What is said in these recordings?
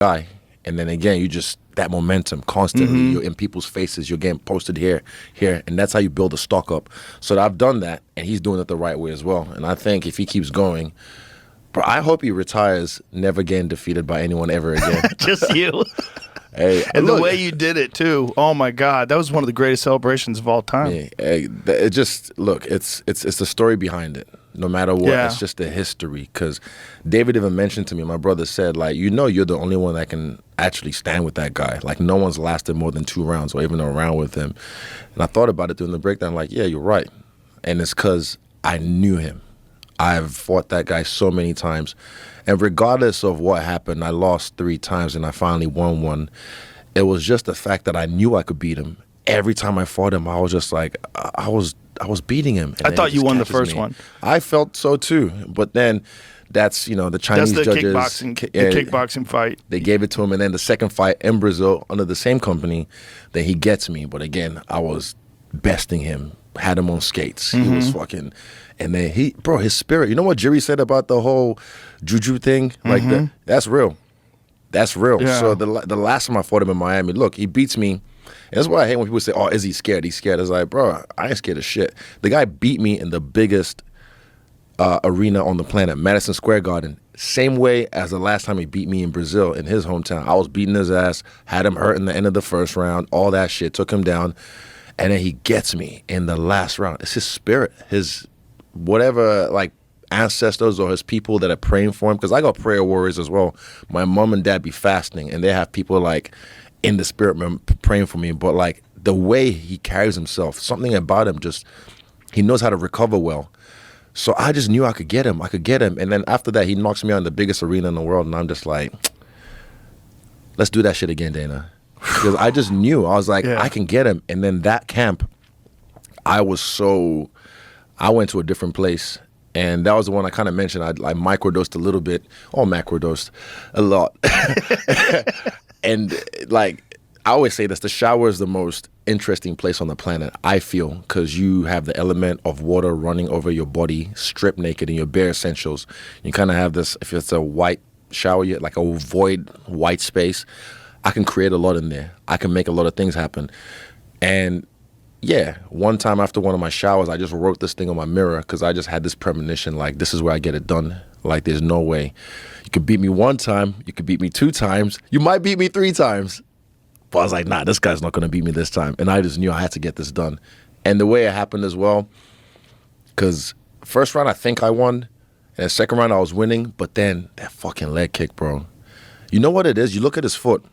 guy. And then again, you just, that momentum constantly, you're in people's faces, you're getting posted here, and that's how you build a stock up. So I've done that, and he's doing it the right way as well. And I think if he keeps going, bro, I hope he retires never getting defeated by anyone ever again. Just you. Hey, and look, the way you did it too. Oh my God, that was one of the greatest celebrations of all time. Yeah, it just, look, it's the story behind it. No matter what, Yeah. it's just the history. Because David even mentioned to me, my brother said, like, you're the only one that can actually stand with that guy. Like, no one's lasted more than 2 rounds or even a round with him. And I thought about it during the breakdown, like, yeah, you're right. And it's because I knew him. I've fought that guy so many times. And regardless of what happened, I lost 3 times and I finally won one. It was just the fact that I knew I could beat him. Every time I fought him, I was just like, I was beating him. And I thought you won the first one. I felt so too. But then that's, the Chinese That's the judges. kickboxing fight. They gave it to him. And then the second fight in Brazil under the same company, then he gets me. But again, I was besting him, had him on skates. He was fucking... And then his spirit. You know what Jerry said about the whole juju thing? Like, that's real. That's real. Yeah. So the last time I fought him in Miami, look, he beats me. And that's why I hate when people say, oh, is he scared? He's scared. It's like, bro, I ain't scared of shit. The guy beat me in the biggest arena on the planet, Madison Square Garden. Same way as the last time he beat me in Brazil, in his hometown. I was beating his ass, had him hurt in the end of the first round, all that shit, took him down. And then he gets me in the last round. It's his spirit, his whatever, like, ancestors or his people that are praying for him, because I got prayer warriors as well. My mom and dad be fasting, and they have people like in the spirit praying for me. But like the way he carries himself, something about him, just he knows how to recover well. So I just knew I could get him. And then after that, he knocks me out in the biggest arena in the world, and I'm just like, let's do that shit again, Dana. Because I just knew, I was like, I can get him. And then that camp, I went to a different place. And that was the one I kind of mentioned. I microdosed a little bit, or macrodosed a lot. And like, I always say this, the shower is the most interesting place on the planet, I feel, because you have the element of water running over your body, stripped naked in your bare essentials. You kind of have this, if it's a white shower, like a void white space, I can create a lot in there. I can make a lot of things happen. And yeah, one time after one of my showers, I just wrote this thing on my mirror because I just had this premonition, like, this is where I get it done. Like, there's no way. You could beat me 1 time. You could beat me 2 times. You might beat me 3 times. But I was like, nah, this guy's not going to beat me this time. And I just knew I had to get this done. And the way it happened as well, because first round I think I won, and the second round I was winning, but then that fucking leg kick, bro. You know what it is? You look at his foot.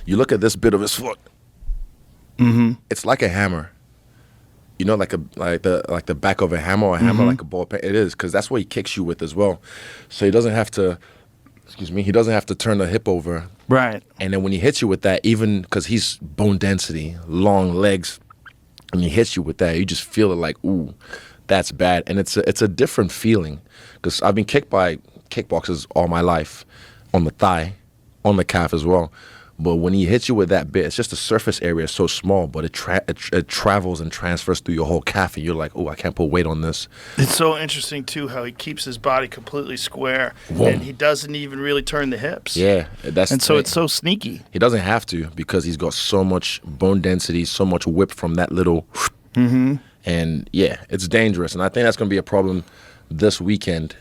You look at this bit of his foot. It's like a hammer, like the back of a hammer, or a hammer like a ball pen. It is, because that's what he kicks you with as well. So he doesn't have to, he doesn't have to turn the hip over. Right. And then when he hits you with that, even because he's bone density, long legs, and he hits you with that, you just feel it like, ooh, that's bad. And it's a different feeling, because I've been kicked by kickboxers all my life, on the thigh, on the calf as well. But when he hits you with that bit, it's just the surface area is so small, but it travels and transfers through your whole calf, and you're like, oh, I can't put weight on this. It's so interesting, too, how he keeps his body completely square, Whoa. and he doesn't even really turn the hips. Yeah. So it's so sneaky. He doesn't have to, because he's got so much bone density, so much whip from that little... And, yeah, it's dangerous. And I think that's going to be a problem this weekend.